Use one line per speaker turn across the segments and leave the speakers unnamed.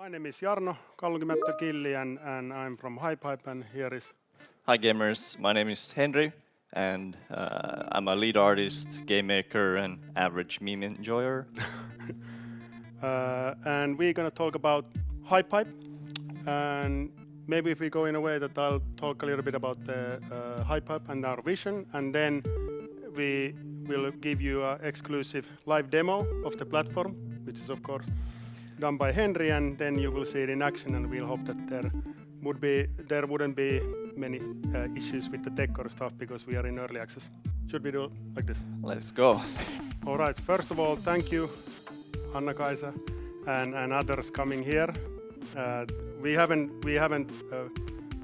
My name is Jarno, Kallunki-Mättö, Killi, and I'm from HypeHype, and here is...
Hi gamers, my name is Henri, and I'm a lead artist, game maker, and average meme enjoyer.
And we're gonna talk about HypeHype, and maybe if we go in a way that I'll talk a little bit about the HypeHype and our vision, and then we will give you an exclusive live demo of the platform, which is of course done by Henri, and then you will see it in action, and we'll hope that there wouldn't be many issues with the tech or stuff because we are in early access. Should we do it like this?
Let's go.
All right. First of all, thank you, Anna-Kaisa and others coming here. We haven't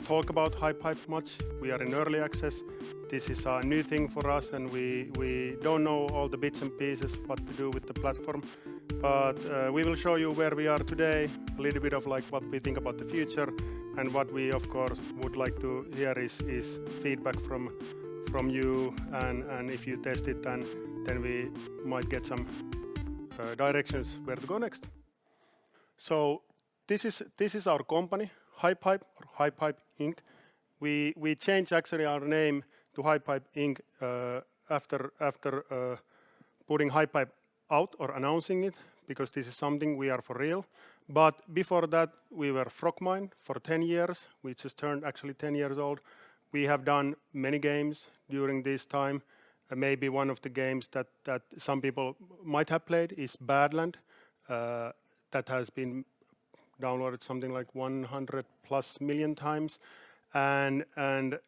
talked about HypeHype much. We are in early access. This is a new thing for us, and we don't know all the bits and pieces what to do with the platform. But we will show you where we are today, a little bit of like what we think about the future, and what we of course would like to hear is feedback from you, and if you test it, then we might get some directions where to go next. So this is our company, HypeHype or HypeHype Inc. We changed actually our name to HypeHype Inc. After putting HypeHype out or announcing it, because this is something we are for real. But before that, we were Frogmind for 10 years. We just turned actually 10 years old. We have done many games during this time. Maybe one of the games that some people might have played is Badland. That has been downloaded something like 100+ million times. And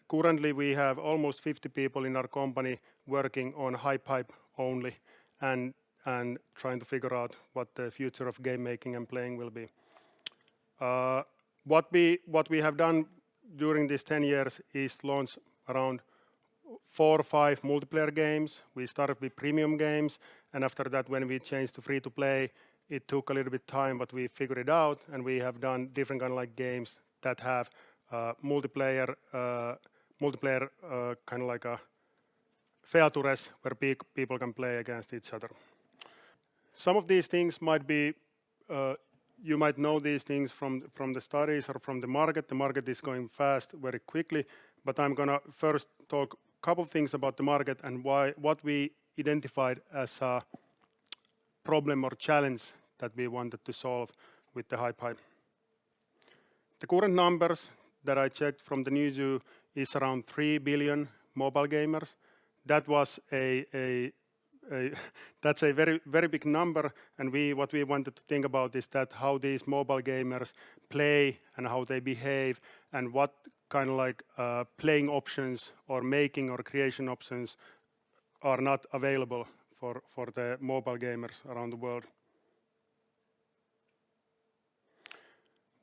currently we have almost 50 people in our company working on HypeHype only, and trying to figure out what the future of game making and playing will be. What we have done during these 10 years is launch around 4 or 5 multiplayer games. We started with premium games, and after that, when we changed to free to play, it took a little bit time, but we figured it out, and we have done different kind of like games that have multiplayer kind of like a features where people can play against each other. Some of these things might be, you might know these things from the studies or from the market. The market is going fast very quickly, but I'm gonna first talk a couple things about the market and what we identified as a problem or challenge that we wanted to solve with the HypeHype. The current numbers that I checked from the Newzoo is around 3 billion mobile gamers. That was that's a very, very big number, and what we wanted to think about is that how these mobile gamers play and how they behave, and what kind of like playing options or making or creation options are not available for the mobile gamers around the world.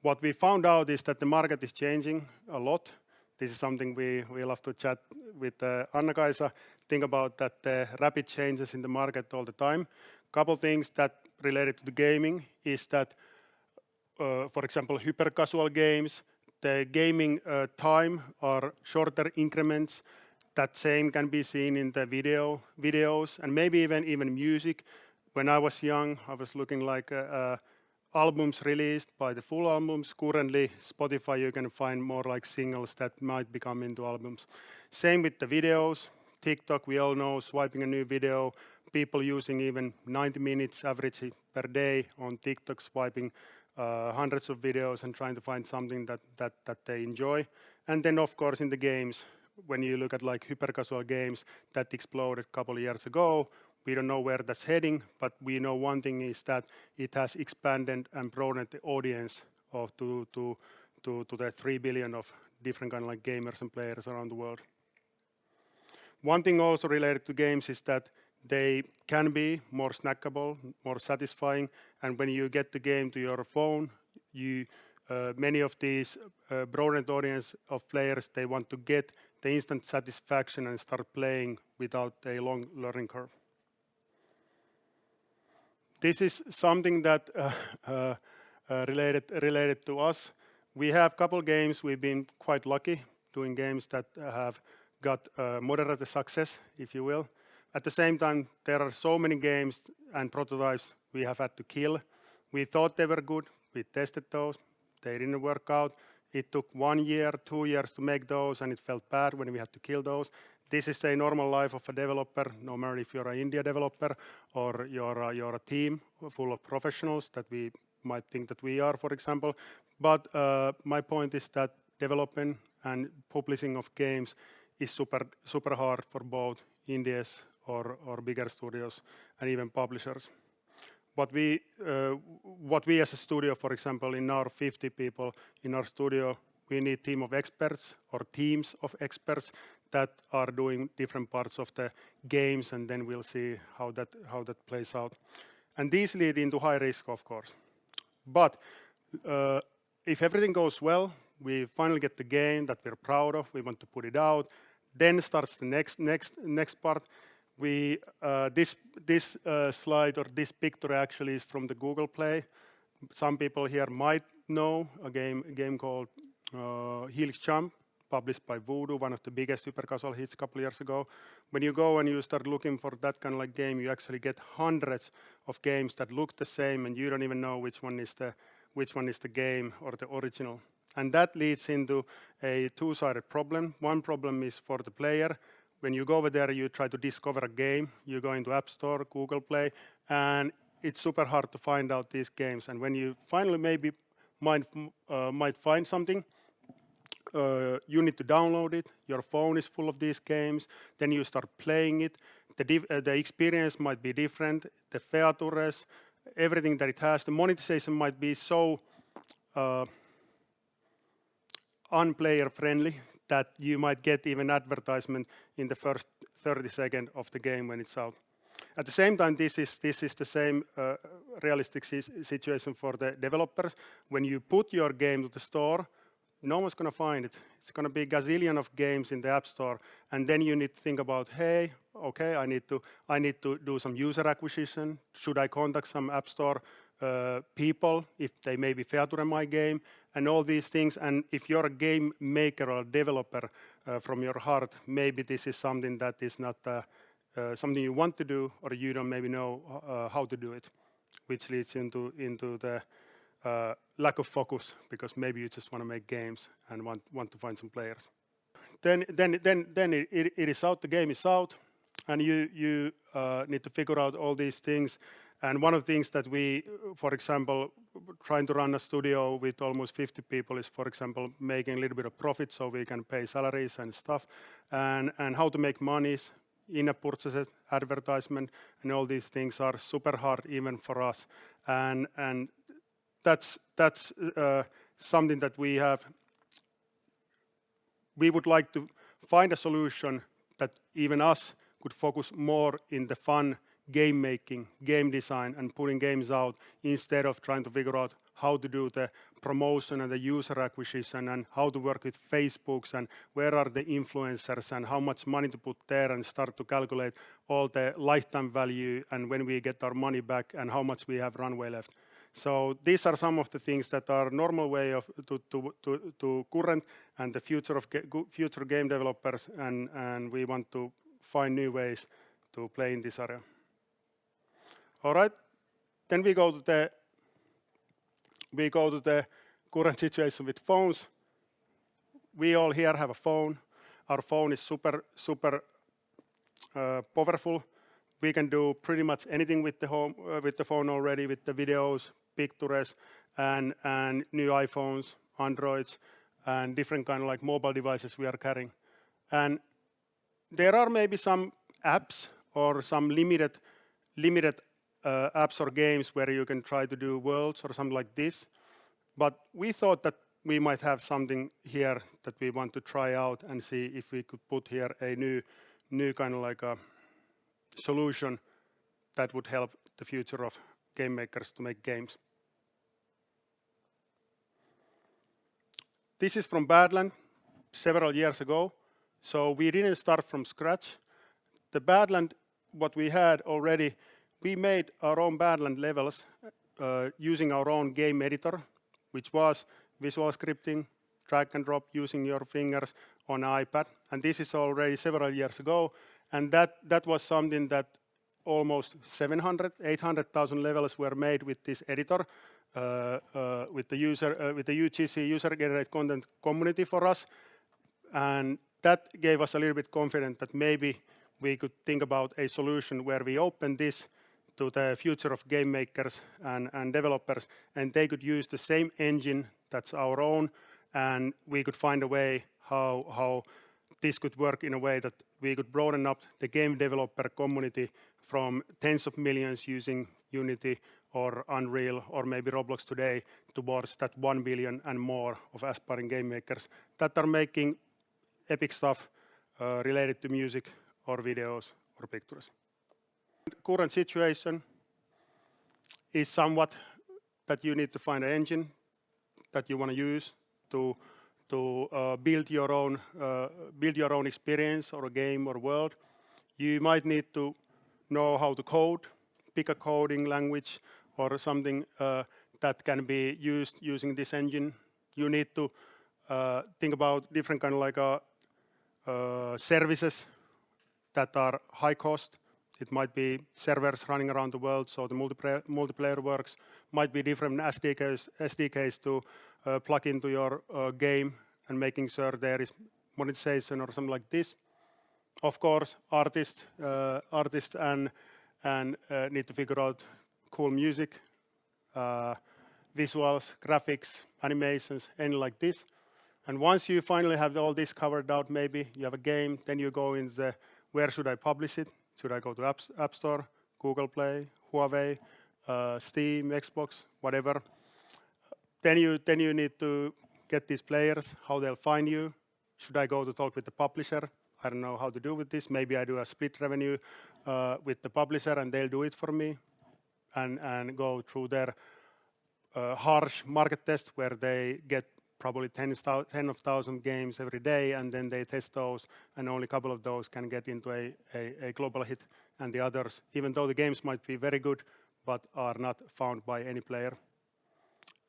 What we found out is that the market is changing a lot. This is something we'll have to chat with Anna-Kaisa, think about that the rapid changes in the market all the time. Couple things that related to the gaming is that, for example, hyper casual games, the gaming time are shorter increments. That same can be seen in the videos, and maybe even music. When I was young, I was looking like albums released by the full albums. Currently, Spotify, you can find more like singles that might become into albums. Same with the videos. TikTok, we all know, swiping a new video. People using even 90 minutes average per day on TikTok, swiping hundreds of videos and trying to find something that they enjoy. And then, of course, in the games, when you look at like hyper casual games that exploded a couple of years ago, we don't know where that's heading, but we know one thing is that it has expanded and broadened the audience to the 3 billion of different kind of like gamers and players around the world. One thing also related to games is that they can be more snackable, more satisfying, and when you get the game to your phone, many of these broadened audience of players, they want to get the instant satisfaction and start playing without a long learning curve. This is something that related to us. We have a couple games. We've been quite lucky doing games that have got moderate success, if you will. At the same time, there are so many games and prototypes we have had to kill. We thought they were good. We tested those. They didn't work out. It took 1 year, 2 years to make those, and it felt bad when we had to kill those. This is a normal life of a developer, no matter if you're an India developer or you're a team full of professionals that we might think that we are, for example. But my point is that development and publishing of games is super hard for both indies or bigger studios and even publishers. What we as a studio, for example, in our 50 people in our studio, we need team of experts or teams of experts that are doing different parts of the games, and then we'll see how that plays out. And these lead into high risk, of course. But if everything goes well, we finally get the game that we're proud of. We want to put it out. Then starts the next part. This slide or this picture actually is from the Google Play. Some people here might know a game called Helix Jump, published by Voodoo, one of the biggest super casual hits a couple of years ago. When you go and you start looking for that kind of like game, you actually get hundreds of games that look the same, and you don't even know which one is the game or the original. And that leads into a two-sided problem. One problem is for the player. When you go over there, you try to discover a game. You go into App Store, Google Play, and it's super hard to find out these games. And when you finally maybe might find something, you need to download it. Your phone is full of these games. Then you start playing it. The experience might be different. The features, everything that it has. The monetization might be so unplayer friendly that you might get even advertisement in the first 30 seconds of the game when it's out. At the same time, this is the same realistic situation for the developers. When you put your game to the store, no one's going to find it. It's going to be a gazillion of games in the App Store, and then you need to think about, hey, okay, I need to do some user acquisition. Should I contact some App Store people if they maybe feature my game, and all these things. And if you're a game maker or a developer from your heart, maybe this is something that is not something you want to do, or you don't maybe know how to do it, which leads into the lack of focus, because maybe you just want to make games and want to find some players. Then it is out. The game is out, and you need to figure out all these things. And one of the things that we, for example, trying to run a studio with almost 50 people is, for example, making a little bit of profit so we can pay salaries and stuff, and how to make monies, in-app purchases, advertisement, and all these things are super hard even for us. And that's something that we have. We would like to find a solution that even us could focus more in the fun game making, game design, and putting games out, instead of trying to figure out how to do the promotion and the user acquisition, and how to work with Facebooks, and where are the influencers, and how much money to put there, and start to calculate all the lifetime value, and when we get our money back, and how much we have runway left. So these are some of the things that are normal way of to current and the future of future game developers, and we want to find new ways to play in this area. All right, then we go to the current situation with phones. We all here have a phone. Our phone is super powerful. We can do pretty much anything with the phone already, with the videos, pictures, and new iPhones, Androids, and different kind of like mobile devices we are carrying. And there are maybe some apps or some limited apps or games where you can try to do worlds or something like this. But we thought that we might have something here that we want to try out and see if we could put here a new kind of like a solution that would help the future of game makers to make games. This is from Badland several years ago, so we didn't start from scratch. The Badland, what we had already, we made our own Badland levels using our own game editor, which was visual scripting, drag and drop using your fingers on an iPad. And this is already several years ago. And that was something that almost 700,000, 800,000 levels were made with this editor. with the UGC user-generated content community for us, and that gave us a little bit confident that maybe we could think about a solution where we open this to the future of game makers and developers, and they could use the same engine that's our own, and we could find a way how this could work in a way that we could broaden up the game developer community from tens of millions using Unity or Unreal or maybe Roblox today towards that 1 billion and more of aspiring game makers that are making epic stuff related to music or videos or pictures. Current situation is somewhat that you need to find an engine that you want to use to build your own experience or a game or world. You might need to know how to code, pick a coding language or something that can be used using this engine. You need to think about different kind of like services that are high cost. It might be servers running around the world, so the multiplayer works. Might be different SDKs to plug into your game and making sure there is monetization or something like this. Of course, artists and need to figure out cool music, visuals, graphics, animations, anything like this. And once you finally have all this covered out, maybe you have a game, then you go into the where should I publish it? Should I go to App Store, Google Play, Huawei, Steam, Xbox, whatever. Then you need to get these players, how they'll find you. Should I go to talk with the publisher? I don't know how to do with this. Maybe I do a split revenue with the publisher and they'll do it for me and go through their harsh market test where they get probably 10,000 games every day, and then they test those, and only a couple of those can get into a global hit, and the others, even though the games might be very good, but are not found by any player.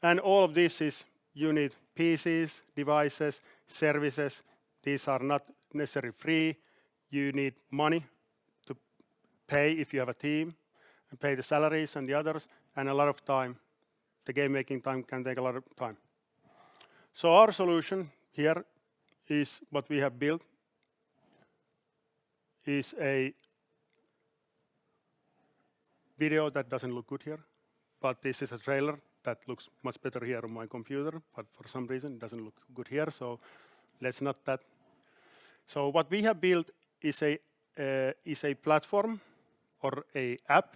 And all of this is, you need PCs, devices, services. These are not necessarily free. You need money to pay if you have a team, and pay the salaries and the others, and a lot of time. The game making time can take a lot of time. So our solution here is what we have built is a video that doesn't look good here, but this is a trailer that looks much better here on my computer, but for some reason it doesn't look good here, so let's not that. So what we have built is a platform or a app,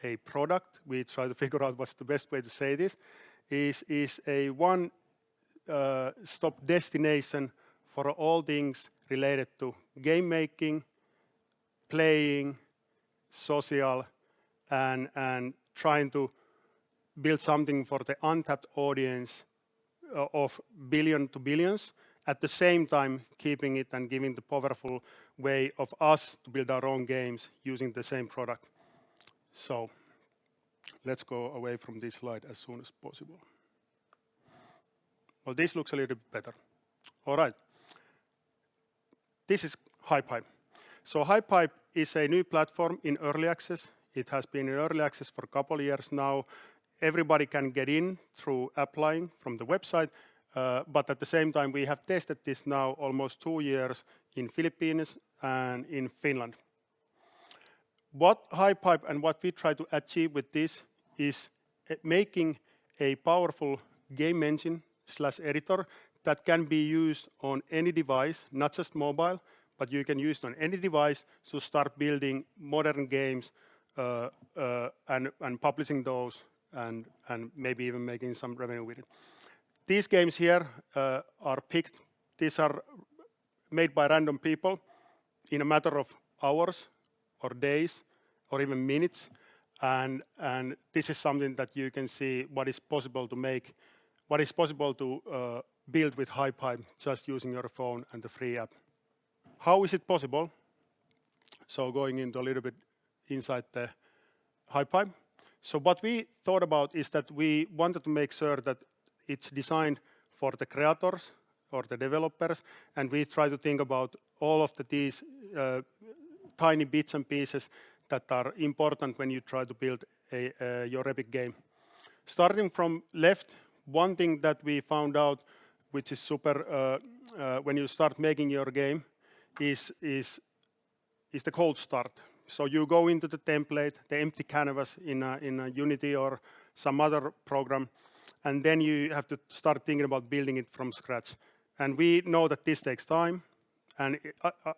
a product. We try to figure out what's the best way to say this, is a one stop destination for all things related to game making, playing, social, and trying to build something for the untapped audience of billion to billions, at the same time keeping it and giving the powerful way of us to build our own games using the same product. So let's go away from this slide as soon as possible. Well, this looks a little bit better. All right. This is HypeHype. So HypeHype is a new platform in early access. It has been in early access for a couple of years now. Everybody can get in through applying from the website, but at the same time we have tested this now almost 2 years in Philippines and in Finland. What HypeHype and what we try to achieve with this is making a powerful game engine / editor that can be used on any device, not just mobile, but you can use it on any device to start building modern games and publishing those and maybe even making some revenue with it. These games here are picked. These are made by random people in a matter of hours or days or even minutes. And this is something that you can see what is possible to make, what is possible to build with HypeHype just using your phone and the free app. How is it possible? So going into a little bit inside the HypeHype. So what we thought about is that we wanted to make sure that it's designed for the creators or the developers, and we try to think about all of these tiny bits and pieces that are important when you try to build your epic game. Starting from left, one thing that we found out, which is super when you start making your game, is the cold start. So you go into the template, the empty canvas in a Unity or some other program, and then you have to start thinking about building it from scratch. And we know that this takes time, and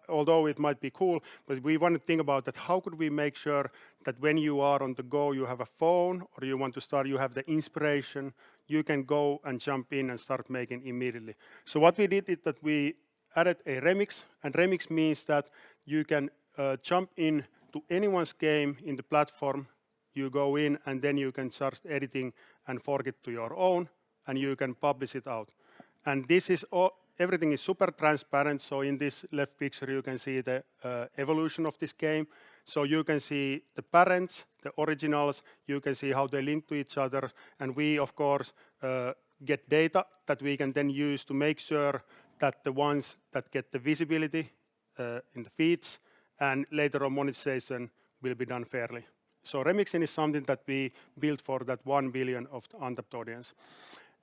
although it might be cool, but we want to think about that. How could we make sure that when you are on the go, you have a phone, or you want to start, you have the inspiration, you can go and jump in and start making immediately. So what we did is that we added a remix, and remix means that you can jump in to anyone's game in the platform. You go in, and then you can start editing and fork it to your own, and you can publish it out. And this is all. Everything is super transparent, so in this left picture you can see the evolution of this game. So you can see the parents, the originals, you can see how they link to each other, and we of course get data that we can then use to make sure that the ones that get the visibility in the feeds and later on monetization will be done fairly. So remixing is something that we built for that 1 billion of the untapped audience.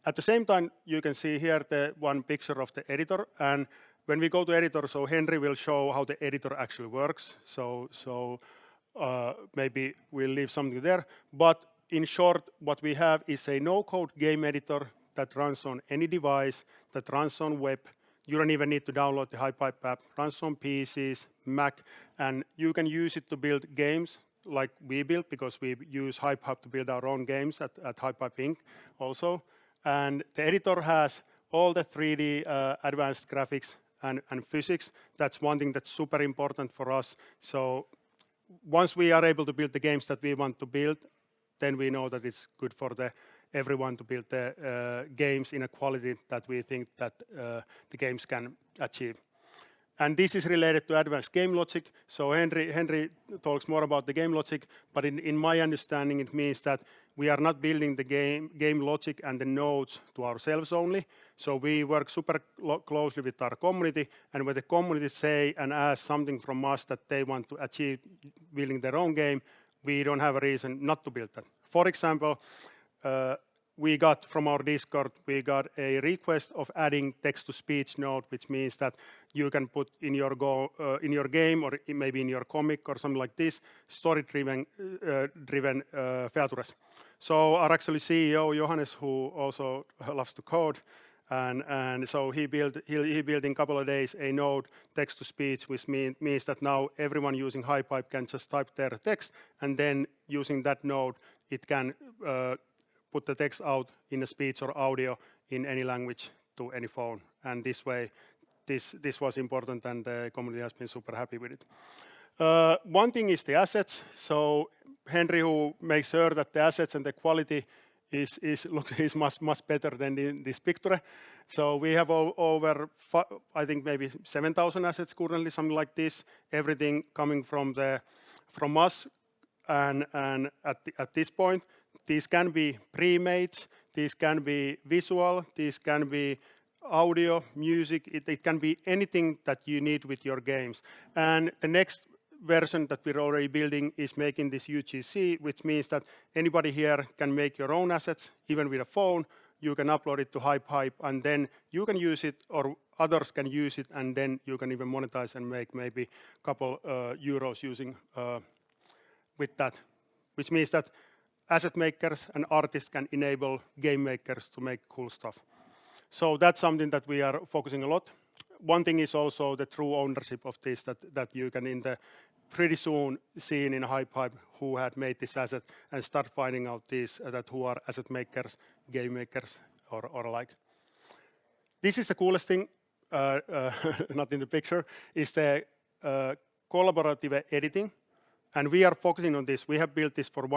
At the same time, you can see here the one picture of the editor, and when we go to editor, so Henri will show how the editor actually works. So maybe we'll leave something there. But in short, what we have is a no-code game editor that runs on any device, that runs on web. You don't even need to download the HypeHype app. Runs on PCs, Mac, and you can use it to build games like we build, because we use HypeHype to build our own games at HypeHype Inc. also. And the editor has all the 3D advanced graphics and physics. That's one thing that's super important for us. So once we are able to build the games that we want to build, then we know that it's good for everyone to build the games in a quality that we think that the games can achieve. And this is related to advanced game logic. So Henri talks more about the game logic, but in my understanding, it means that we are not building the game logic and the nodes to ourselves only. So we work super closely with our community, and when the community say and ask something from us that they want to achieve building their own game, we don't have a reason not to build that. For example, we got from our Discord, we got a request of adding text-to-speech node, which means that you can put in your game or maybe in your comic or something like this, story-driven features. So our actually CEO, Johannes, who also loves to code, and so he built in a couple of days a node text-to-speech, which means that now everyone using HypeHype can just type their text, and then using that node, it can put the text out in a speech or audio in any language to any phone. And this way, this was important, and the community has been super happy with it. One thing is the assets. So Henri, who makes sure that the assets and the quality is much better than in this picture. So we have over, I think maybe 7,000 assets currently, something like this. Everything coming from us, and at this point, these can be pre-made, these can be visual, these can be audio, music, it can be anything that you need with your games. And the next version that we're already building is making this UGC, which means that anybody here can make your own assets, even with a phone. You can upload it to HypeHype, and then you can use it, or others can use it, and then you can even monetize and make maybe a couple euros using with that, which means that asset makers and artists can enable game makers to make cool stuff. So that's something that we are focusing a lot. One thing is also the true ownership of this, that you can pretty soon see in HypeHype who had made this asset, and start finding out these that who are asset makers, game makers, or like. This is the coolest thing, not in the picture, is the collaborative editing. And we are focusing on this. We have built this for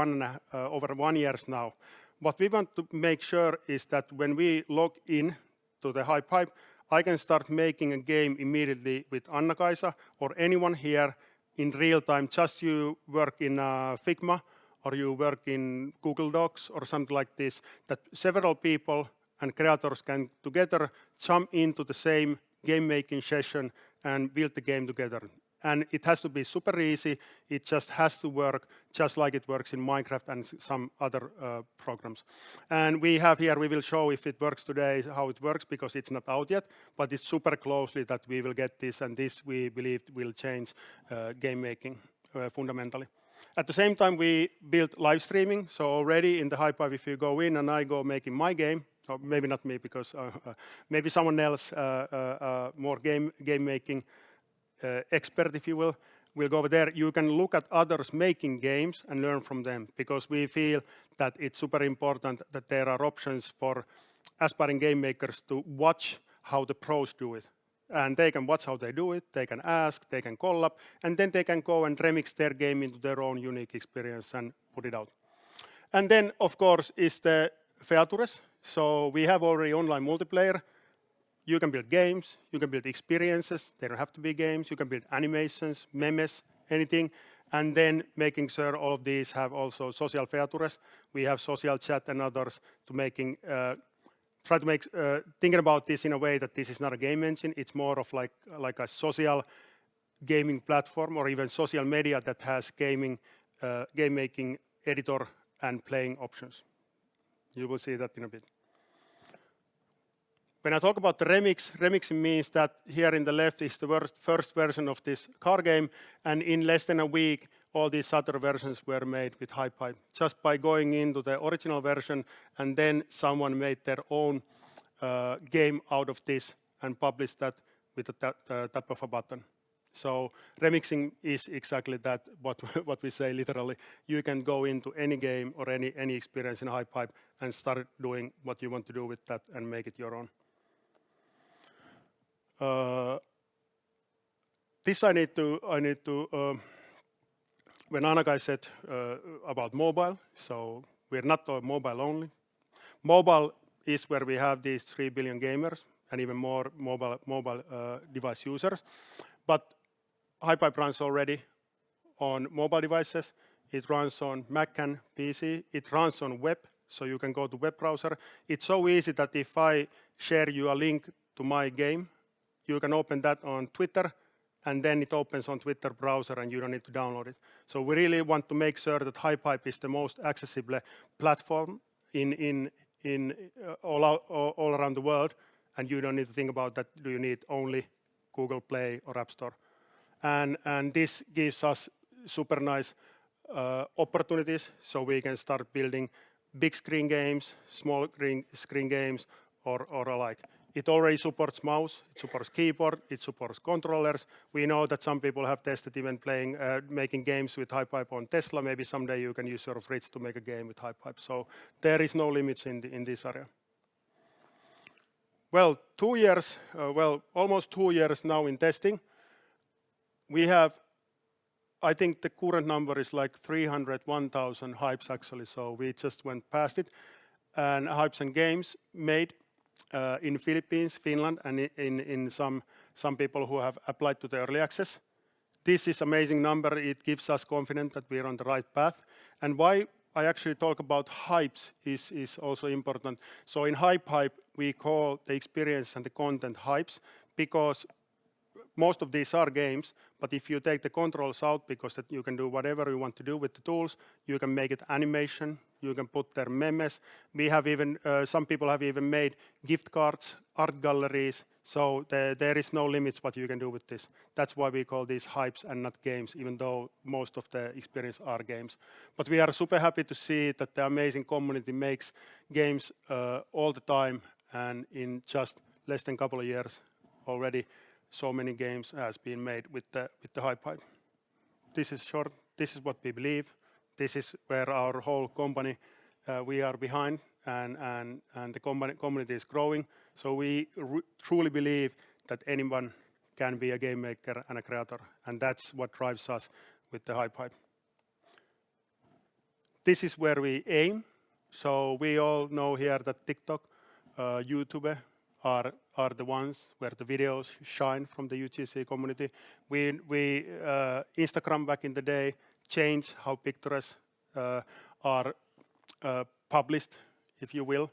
over 1 year now. What we want to make sure is that when we log in to the HypeHype, I can start making a game immediately with Anna-Kaisa or anyone here in real time. Just you work in Figma or you work in Google Docs or something like this, that several people and creators can together jump into the same game making session and build the game together. And it has to be super easy. It just has to work just like it works in Minecraft and some other programs. And we will show if it works today, how it works, because it's not out yet, but it's super closely that we will get this, and this we believe will change game making fundamentally. At the same time, we built live streaming. So already in the HypeHype, if you go in and I go making my game, or maybe not me, because maybe someone else, more game making expert, if you will go over there. You can look at others making games and learn from them, because we feel that it's super important that there are options for aspiring game makers to watch how the pros do it. And they can watch how they do it, they can ask, they can collab, and then they can go and remix their game into their own unique experience and put it out. And then, of course, is the features. So we have already online multiplayer. You can build games, you can build experiences, they don't have to be games, you can build animations, memes, anything, and then making sure all of these have also social features. We have social chat and others to making try to make thinking about this in a way that this is not a game engine. It's more of like a social gaming platform, or even social media that has game making editor and playing options. You will see that in a bit. When I talk about the remixing means that here in the left is the first version of this car game, and in less than a week, all these other versions were made with HypeHype. Just by going into the original version, and then someone made their own game out of this and published that with a tap of a button. So remixing is exactly that, what we say literally. You can go into any game or any experience in HypeHype and start doing what you want to do with that and make it your own. This I need to when Anna said about mobile, so we're not mobile only. Mobile is where we have these 3 billion gamers and even more mobile device users. But HypeHype runs already on mobile devices. It runs on Mac and PC. It runs on web, so you can go to web browser. It's so easy that if I share you a link to my game, you can open that on Twitter, and then it opens on Twitter browser, and you don't need to download it. So we really want to make sure that HypeHype is the most accessible platform in all around the world, and you don't need to think about that. Do you need only Google Play or App Store? And this gives us super nice opportunities, so we can start building big screen games, small screen games, or alike. It already supports mouse, it supports keyboard, it supports controllers. We know that some people have tested even making games with HypeHype on Tesla. Maybe someday you can use your fridge to make a game with HypeHype. So there is no limits in this area. Well, 2 years, almost 2 years now in testing. We have, I think the current number is like 301,000 hypes actually, so we just went past it. And hypes and games made in Philippines, Finland, and in some people who have applied to the early access. This is amazing number. It gives us confidence that we're on the right path. And why I actually talk about hypes is also important. So in HypeHype, we call the experience and the content hypes, because most of these are games, but if you take the controls out, because that you can do whatever you want to do with the tools, you can make it animation, you can put their memes. We have even, some people have even made gift cards, art galleries, so there is no limits what you can do with this. That's why we call these hypes and not games, even though most of the experience are games. But we are super happy to see that the amazing community makes games all the time, and in just less than a couple of years already, so many games has been made with the HypeHype. This is short. This is what we believe. This is where our whole company we are behind, and the community is growing. So we truly believe that anyone can be a game maker and a creator, and that's what drives us with the HypeHype. This is where we aim. So we all know here that TikTok, YouTube are the ones where the videos shine from the UGC community. We Instagram back in the day changed how pictures are published, if you will.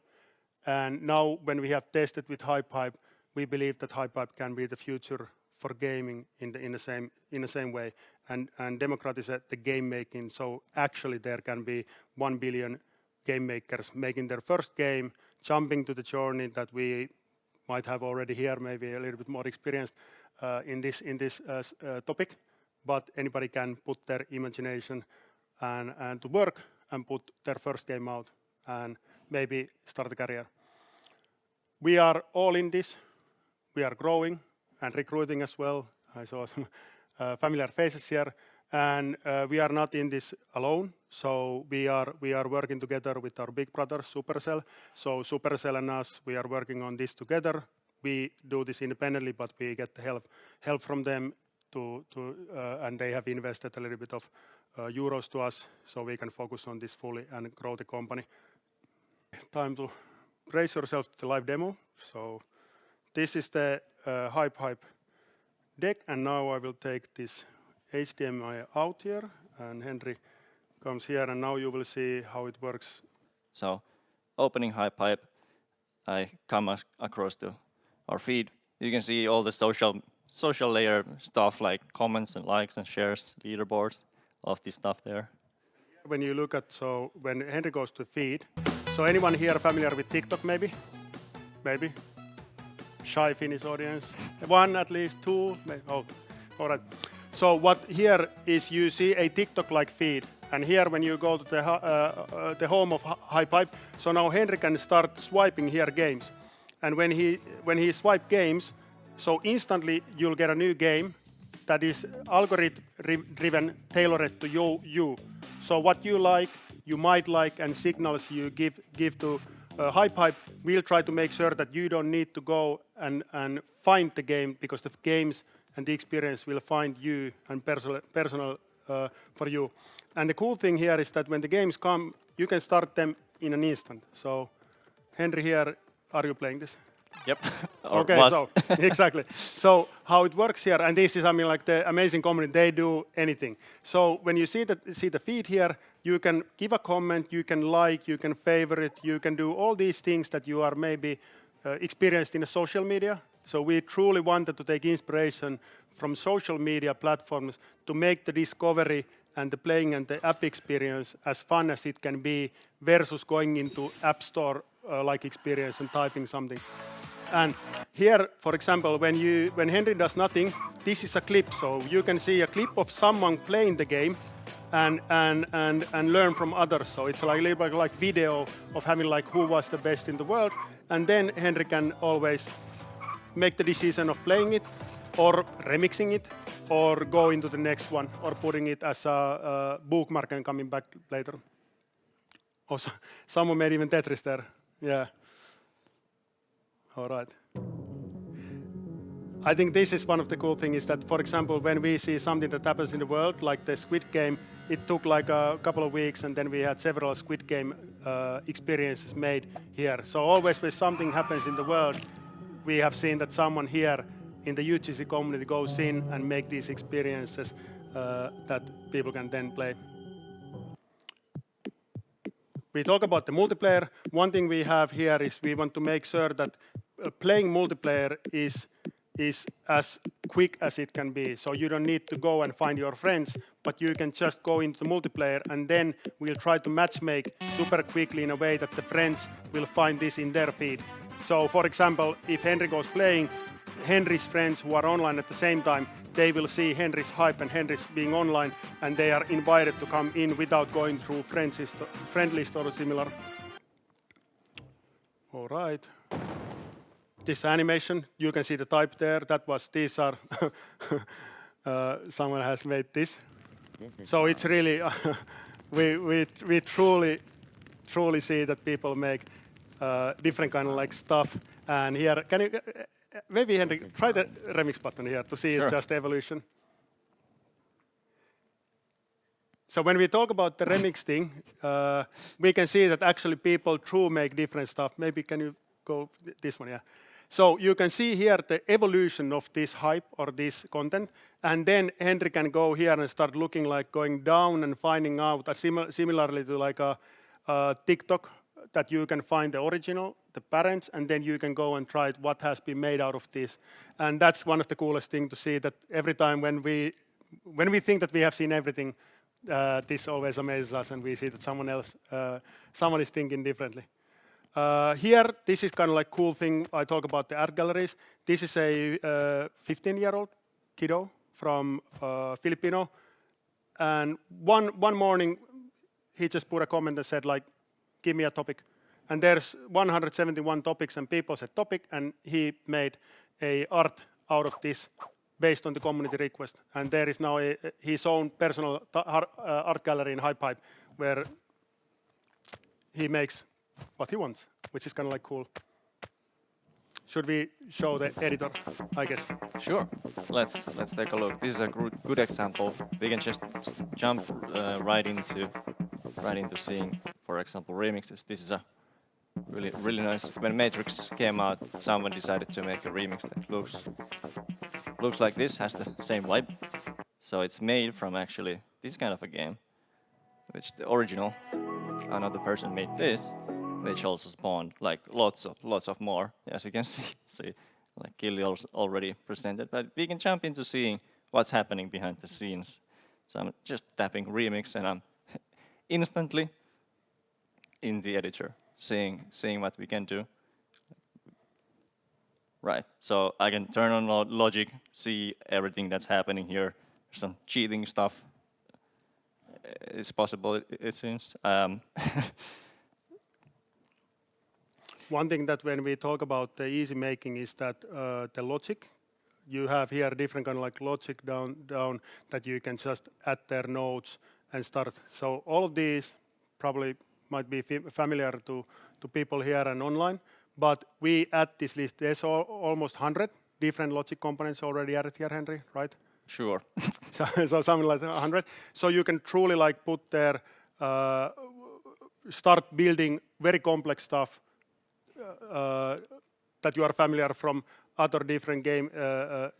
And now when we have tested with HypeHype, we believe that HypeHype can be the future for gaming in the same way, and democratize the game making. So actually, there can be 1 billion game makers making their first game, jumping to the journey that we might have already here, maybe a little bit more experienced in this topic. But anybody can put their imagination and to work and put their first game out and maybe start a career. We are all in this. We are growing and recruiting as well. I saw some familiar faces here, and we are not in this alone. So we are working together with our big brother Supercell. So Supercell and us, we are working on this together. We do this independently, but we get the help from them and they have invested a little bit of euros to us, so we can focus on this fully and grow the company. Time to raise yourself to the live demo. So this is the HypeHype deck, and now I will take this HDMI out here, and Henri comes here, and now you will see how it works.
So, opening HypeHype, I come across to our feed. You can see all the social layer stuff like comments and likes and shares, leaderboards, all of this stuff there.
When you look at, so when Henri goes to feed, so anyone here familiar with TikTok maybe? Maybe? Shy Finnish audience? One at least, two? Maybe. Oh, all right. So what here is you see a TikTok-like feed, and here when you go to the home of HypeHype, so now Henri can start swiping here games, and when he swipe games, so instantly you'll get a new game that is algorithm-driven, tailored to you. So what you like, you might like, and signals you give to HypeHype, we'll try to make sure that you don't need to go and find the game, because the games and the experience will find you and personal for you. And the cool thing here is that when the games come, you can start them in an instant. So Henri here, are you playing this?
Yep.
Okay, so exactly. So how it works here, and this is, I mean, like the amazing community, they do anything. So when you see the feed here, you can give a comment, you can like, you can favorite, you can do all these things that you are maybe experienced in the social media. So we truly wanted to take inspiration from social media platforms to make the discovery and the playing and the app experience as fun as it can be versus going into App Store like experience and typing something. And here, for example, when Henri does nothing, this is a clip. So you can see a clip of someone playing the game and learn from others. So it's like a little bit like video of having like who was the best in the world. And then Henri can always make the decision of playing it or remixing it or go into the next one or putting it as a bookmark and coming back later. Also, someone made even Tetris there. Yeah. All right. I think this is one of the cool things is that, for example, when we see something that happens in the world, like the Squid Game, it took like a couple of weeks, and then we had several Squid Game experiences made here. So always when something happens in the world, we have seen that someone here in the UGC community goes in and make these experiences that people can then play. We talk about the multiplayer. One thing we have here is we want to make sure that playing multiplayer is as quick as it can be. So you don't need to go and find your friends, but you can just go into the multiplayer, and then we'll try to matchmake super quickly in a way that the friends will find this in their feed. So for example, if Henri goes playing, Henri's friends who are online at the same time, they will see Henri's hype and Henri's being online, and they are invited to come in without going through friend list or similar. All right. This animation, you can see the type there. These are, someone has made this. So it's really, we truly see that people make different kind of like stuff. And here, can you, maybe Henri, try the remix button here to see it's just evolution. So when we talk about the remix thing, we can see that actually people make different stuff. Maybe can you go this one, yeah. So you can see here the evolution of this hype or this content, and then Henri can go here and start looking like going down and finding out, similarly to like a TikTok, that you can find the the parents, and then you can go and try what has been made out of this. And that's one of the coolest things to see, that every time when we think that we have seen everything, this always amazes us, and we see that someone is thinking differently. Here, this is kind of like cool thing. I talk about the art galleries. This is a 15-year-old kiddo from Filipino, and one morning he just put a comment and said like, "Give me a topic," and there's 171 topics, and people said topic, and he made a art out of this based on the community request. And there is now his own personal art gallery in HypeHype where he makes what he wants, which is kind of like cool. Should we show the editor, I guess?
Sure. Let's take a look. This is a good example. We can just jump right into seeing, for example, remixes. This is a really nice. When Matrix came out, someone decided to make a remix that looks like this, has the same vibe. So it's made from actually this kind of a game, which the original, another person made this, which also spawned like lots of more, as you can see like Killi already presented. But we can jump into seeing what's happening behind the scenes. So I'm just tapping remix, and I'm instantly in the editor, seeing what we can do. Right, so I can turn on logic, see everything that's happening here. Some cheating stuff is possible, it seems.
One thing that when we talk about the easy making is that the logic, you have here different kind of like logic down that you can just add their nodes and start. So all of these probably might be familiar to people here and online, but we add this list. There's almost 100 different logic components already added here, Henri, right?
Sure.
So something like 100. So you can truly like put there, start building very complex stuff that you are familiar from other different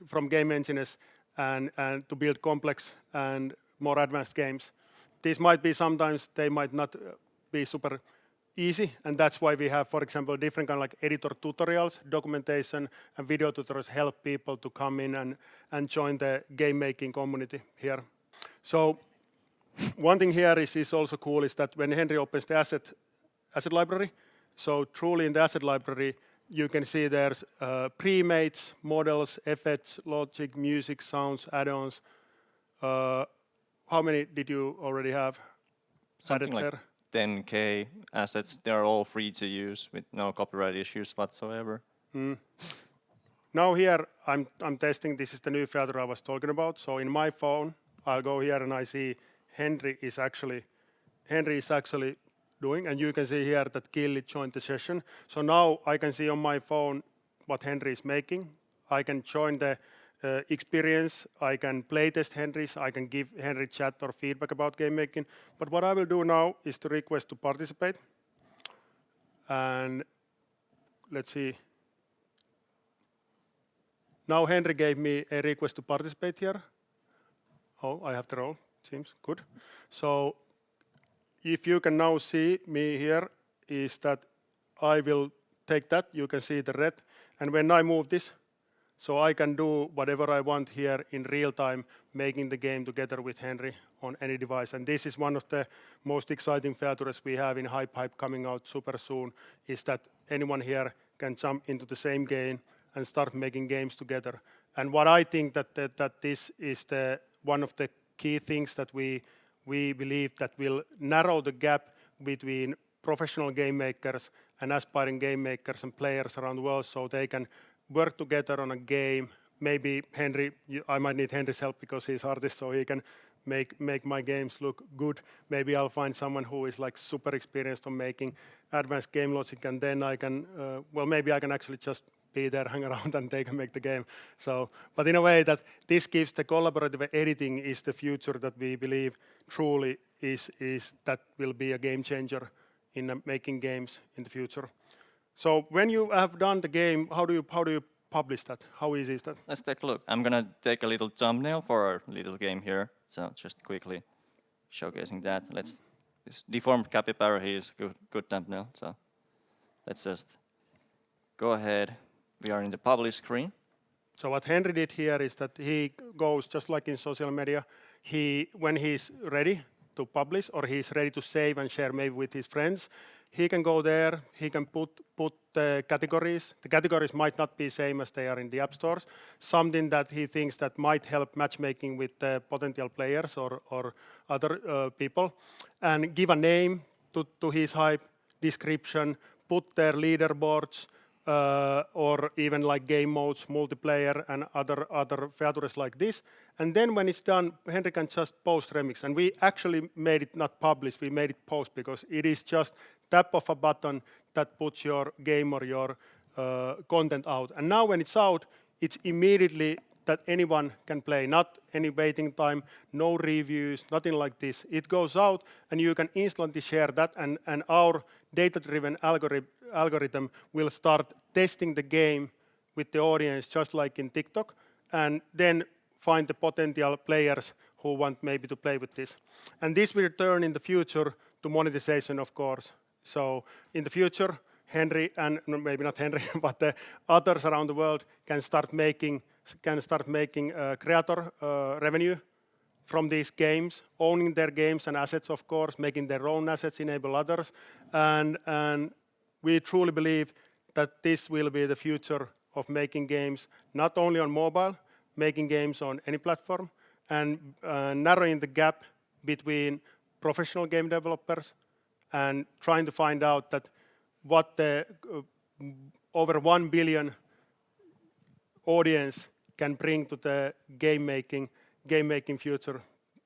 from game engines, and to build complex and more advanced games. These might be sometimes they might not be super easy, and that's why we have, for example, different kind of like editor tutorials, documentation, and video tutorials help people to come in and join the game making community here. So one thing here is also cool is that when Henri opens the asset library, so truly in the asset library, you can see there's pre-mates, models, effects, logic, music, sounds, add-ons. How many did you already have?
Something like
there?
10K assets. They're all free to use with no copyright issues whatsoever.
Now here I'm testing. This is the new feature I was talking about. So in my phone, I'll go here and I see Henri is actually doing, and you can see here that Killi joined the session. So now I can see on my phone what Henri is making. I can join the experience. I can playtest Henri's. I can give Henri chat or feedback about game making. But what I will do now is to request to participate. And let's see. Now Henri gave me a request to participate here. Oh, I have the role. Seems good. So if you can now see me here, is that I will take that. You can see the red. And when I move this, so I can do whatever I want here in real time, making the game together with Henri on any device. And this is one of the most exciting features we have in HypeHype coming out super soon, is that anyone here can jump into the same game and start making games together. And what I think that this is one of the key things that we believe that will narrow the gap between professional game makers and aspiring game makers and players around the world, so they can work together on a game. Maybe Henri, I might need Henri's help because he's artist, so he can make my games look good. Maybe I'll find someone who is like super experienced on making advanced game logic, and then I can, maybe I can actually just be there, hang around, and they can make the game. So, but in a way that this gives the collaborative editing is the future that we believe truly is that will be a game changer in making games in the future. So when you have done the game, how do you publish that? How easy is that?
Let's take a look. I'm gonna take a little thumbnail for our little game here. So just quickly showcasing that. This deformed capybara, he is good thumbnail. So let's just Go ahead. We are in the publish screen.
So what Henri did here is that he goes just like in social media. When he's ready to publish or he's ready to save and share maybe with his friends, he can go there. He can put the categories. The categories might not be same as they are in the app stores. Something that he thinks that might help matchmaking with potential players or other people, and give a name to his hype, description, put their leaderboards. Or even like game modes, multiplayer, and other features like this. And then when it's done, Henri can just post remix. And we actually made it not publish, we made it post because it is just tap of a button that puts your game or your content out. And now when it's out, it's immediately that anyone can play, not any waiting time, no reviews, nothing like this. It goes out and you can instantly share that, and our data-driven algorithm will start testing the game with the audience just like in TikTok, and then find the potential players who want maybe to play with this. And this will turn in the future to monetization, of course. So in the future, Henri, and maybe not Henri, but the others around the world can start making creator revenue from these games, owning their games and assets, of course, making their own assets, enable others. And we truly believe that this will be the future of making games, not only on mobile, making games on any platform, and narrowing the gap between professional game developers and trying to find out that what the over 1 billion audience can bring to the game making future,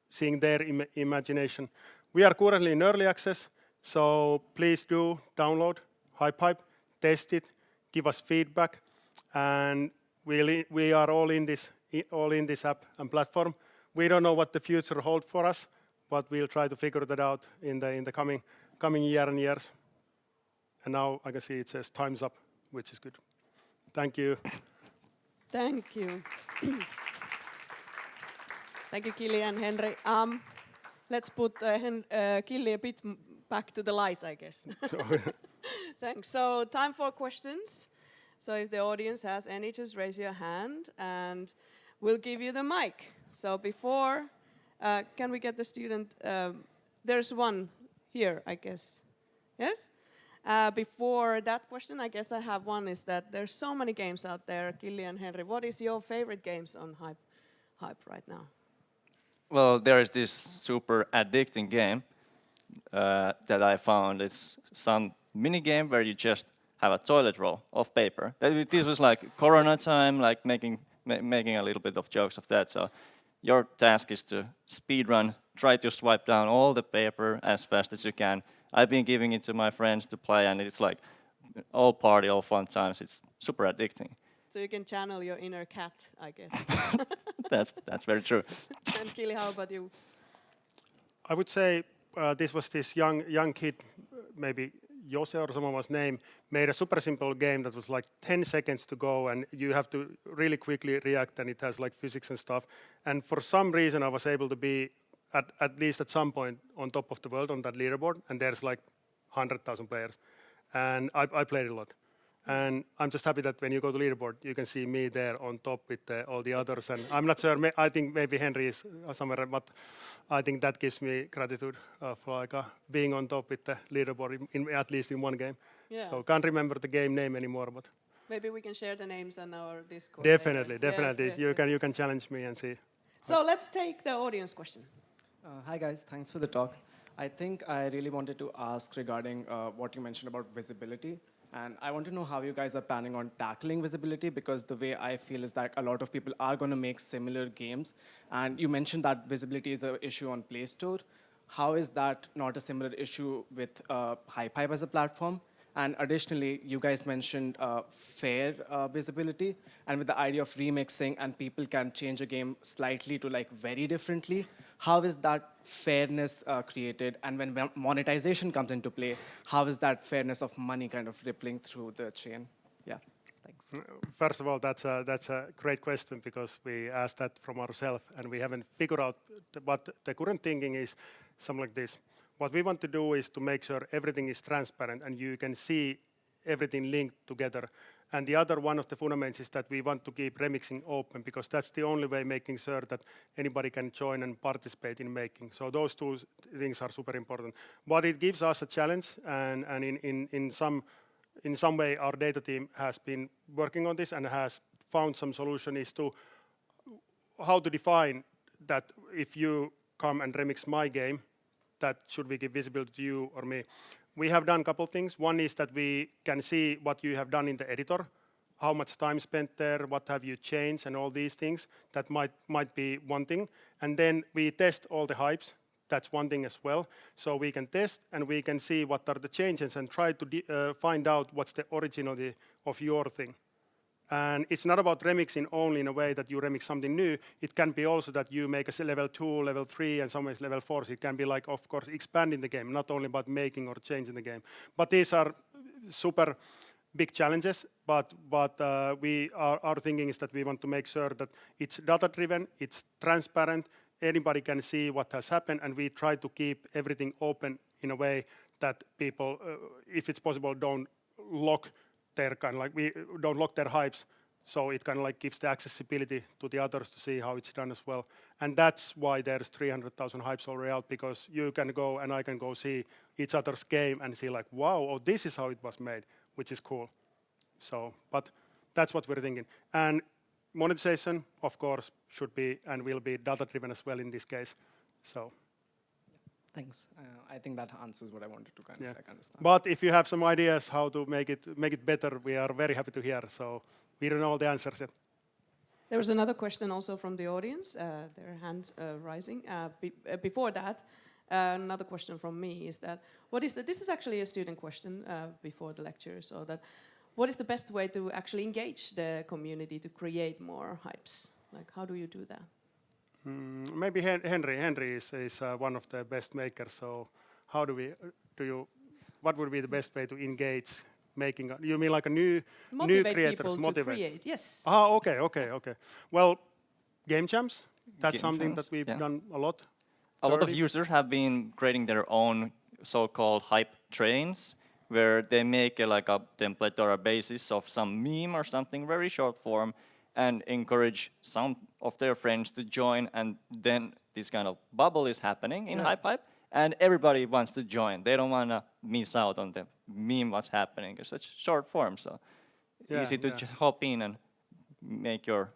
seeing their imagination. We are currently in early access, so please do download HypeHype, test it, give us feedback, and we are all in this app and platform. We don't know what the future holds for us, but we'll try to figure that out in the coming year and years. And now I can see it says time's up, which is good. Thank you.
Thank you. Thank you, Killi and Henri. Let's put Killi a bit back to the light, I guess. Thanks. So time for questions. So if the audience has any, just raise your hand and we'll give you the mic. So before, can we get the student? There's one here, I guess. Yes? Before that question, I guess I have one, is that there's so many games out there. Killi and Henri, what is your favorite games on HypeHype right now?
Well, there is this super addicting game that I found. It's some mini game where you just have a toilet roll of paper. This was like Corona time, like making a little bit of jokes of that. So your task is to speed run, try to swipe down all the paper as fast as you can. I've been giving it to my friends to play, and it's like all party, all fun times. It's super addicting.
So you can channel your inner cat, I guess.
That's very true.
And Killi, how about you?
I would say this young kid, maybe Jose or someone's name, made a super simple game that was like 10 seconds to go, and you have to really quickly react, and it has like physics and stuff. And for some reason, I was able to be at least at some point on top of the world on that leaderboard, and there's like 100,000 players, and I played a lot. And I'm just happy that when you go to leaderboard, you can see me there on top with all the others. And I'm not sure, I think maybe Henri is somewhere, but I think that gives me gratitude for like being on top with the leaderboard, at least in one game.
Yeah.
So can't remember the game name anymore, but
maybe we can share the names on our Discord.
definitely.
Yes,
You can challenge me and see.
So let's take the audience question.
Hi guys, thanks for the talk. I think I really wanted to ask regarding what you mentioned about visibility. And I want to know how you guys are planning on tackling visibility, because the way I feel is that a lot of people are going to make similar games. And you mentioned that visibility is an issue on Play Store. How is that not a similar issue with HypeHype as a platform? And additionally, you guys mentioned fair visibility, and with the idea of remixing and people can change a game slightly to like very differently. How is that fairness created? And when monetization comes into play, how is that fairness of money kind of rippling through the chain? Yeah, thanks.
First of all, that's a great question, because we asked that from ourselves and we haven't figured out what the current thinking is. Something like this. What we want to do is to make sure everything is transparent and you can see everything linked together. And the other one of the fundamentals is that we want to keep remixing open, because that's the only way making sure that anybody can join and participate in making. So those two things are super important. But it gives us a challenge, and in some way our data team has been working on this and has found some solution is to how to define that if you come and remix my game, that should we give visibility to you or me. We have done a couple of things. One is that we can see what you have done in the editor, how much time spent there, what have you changed, and all these things. That might be one thing. And then we test all the hypes. That's one thing as well. So we can test and we can see what are the changes and try to find out what's the origin of your thing. And it's not about remixing only in a way that you remix something new. It can be also that you make a level 2, level 3, and some ways level 4. So it can be like, of course, expanding the game, not only about making or changing the game. But these are super big challenges. But our thinking is that we want to make sure that it's data-driven, it's transparent, anybody can see what has happened, and we try to keep everything open in a way that people, if it's possible, don't lock their we don't lock their hypes, so it kind of like gives the accessibility to the others to see how it's done as well. And that's why there's 300,000 hypes already out, because you can go and I can go see each other's game and see like, wow, oh, this is how it was made, which is cool. So, but that's what we're thinking. And monetization, of course, should be and will be data-driven as well in this case. So.
Thanks. I think that answers what I wanted to kind of like understand.
But if you have some ideas how to make it better, we are very happy to hear. So we don't know the answers yet.
There was another question also from the audience. Their hands rising. Before that, another question from me is that this is actually a student question before the lecture. So that what is the best way to actually engage the community to create more hypes? Like how do you do that?
Maybe Henri is one of the best makers. So how what would be the best way to engage making? You mean like a new creators
people
motivate?
To create, yes.
Okay. Well, game jams. That's
Game
something
jams,
that we've
yeah.
done a lot.
A lot of users have been creating their own so-called hype trains, where they make like a template or a basis of some meme or something very short form, and encourage some of their friends to join, and then this kind of bubble is happening in HypeHype, and everybody wants to join. They don't want to miss out on the meme what's happening. It's such short form, so easy to hop in and make your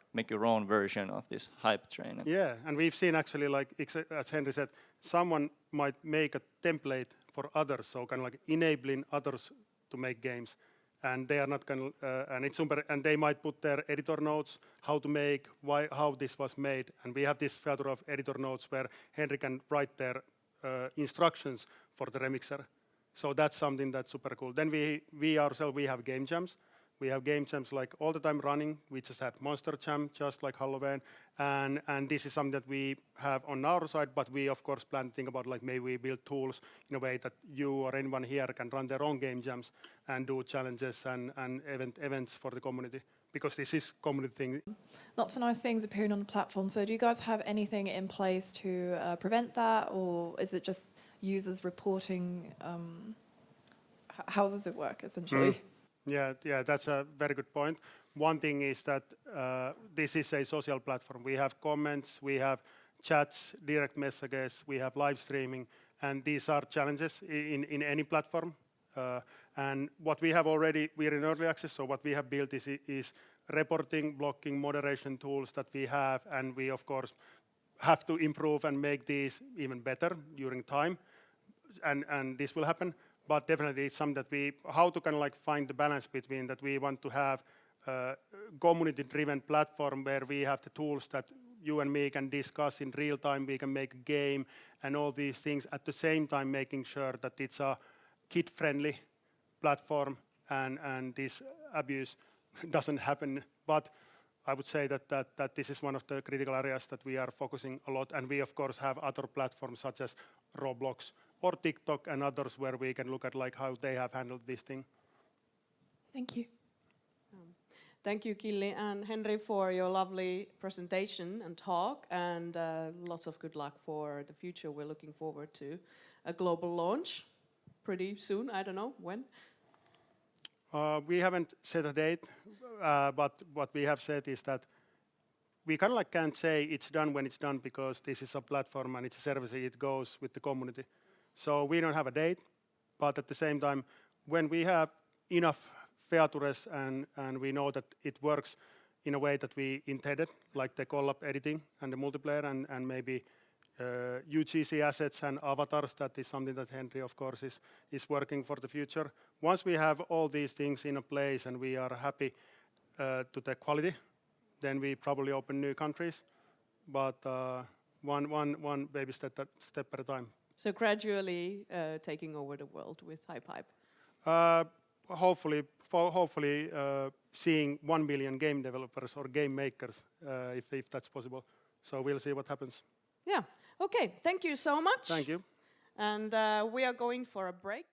own version of this hype train.
Yeah, and we've seen actually, like as Henri said, someone might make a template for others, so kind of like enabling others to make games. And they are not going to, and it's super, and they might put their editor notes, how to make, how this was made. And we have this filter of editor notes where Henri can write their instructions for the remixer. So that's something that's super cool. Then we ourselves, we have game jams. We have game jams like all the time running. We just had Monster Jam, just like Halloween. And this is something that we have on our side, but we of course plan to think about like maybe we build tools in a way that you or anyone here can run their own game jams and do challenges and events for the community, because this is community thing.
Lots of nice things appearing on the platform. So do you guys have anything in place to prevent that, or is it just users reporting? How does it work essentially?
Yeah, that's a very good point. One thing is that this is a social platform. We have comments, we have chats, direct messages, we have live streaming, and these are challenges in any platform. And what we have already, we're in early access, so what we have built is reporting, blocking, moderation tools that we have, and we of course have to improve and make these even better during time, and this will happen. But definitely it's something that how to kind of like find the balance between that we want to have a community-driven platform where we have the tools that you and me can discuss in real time, we can make a game and all these things, at the same time making sure that it's a kid-friendly platform and this abuse doesn't happen. But I would say that this is one of the critical areas that we are focusing a lot, and we of course have other platforms such as Roblox or TikTok and others where we can look at like how they have handled this thing.
Thank you.
Thank you, Killi and Henri, for your lovely presentation and talk, and lots of good luck for the future. We're looking forward to a global launch pretty soon. I don't know when.
We haven't set a date, but what we have said is that we kind of like can't say it's done when it's done because this is a platform and it's a service, it goes with the community. So we don't have a date, but at the same time, when we have enough features and we know that it works in a way that we intended, like the collab editing and the multiplayer and maybe UGC assets and avatars, that is something that Henri, of course, is working for the future. Once we have all these things in a place and we are happy to the quality, then we probably open new countries, but one baby step at a time.
So gradually taking over the world with HypeHype.
Hopefully seeing 1 million game developers or game makers, if that's possible. So we'll see what happens.
Yeah. Okay. Thank you so much.
Thank you.
And we are going for a break.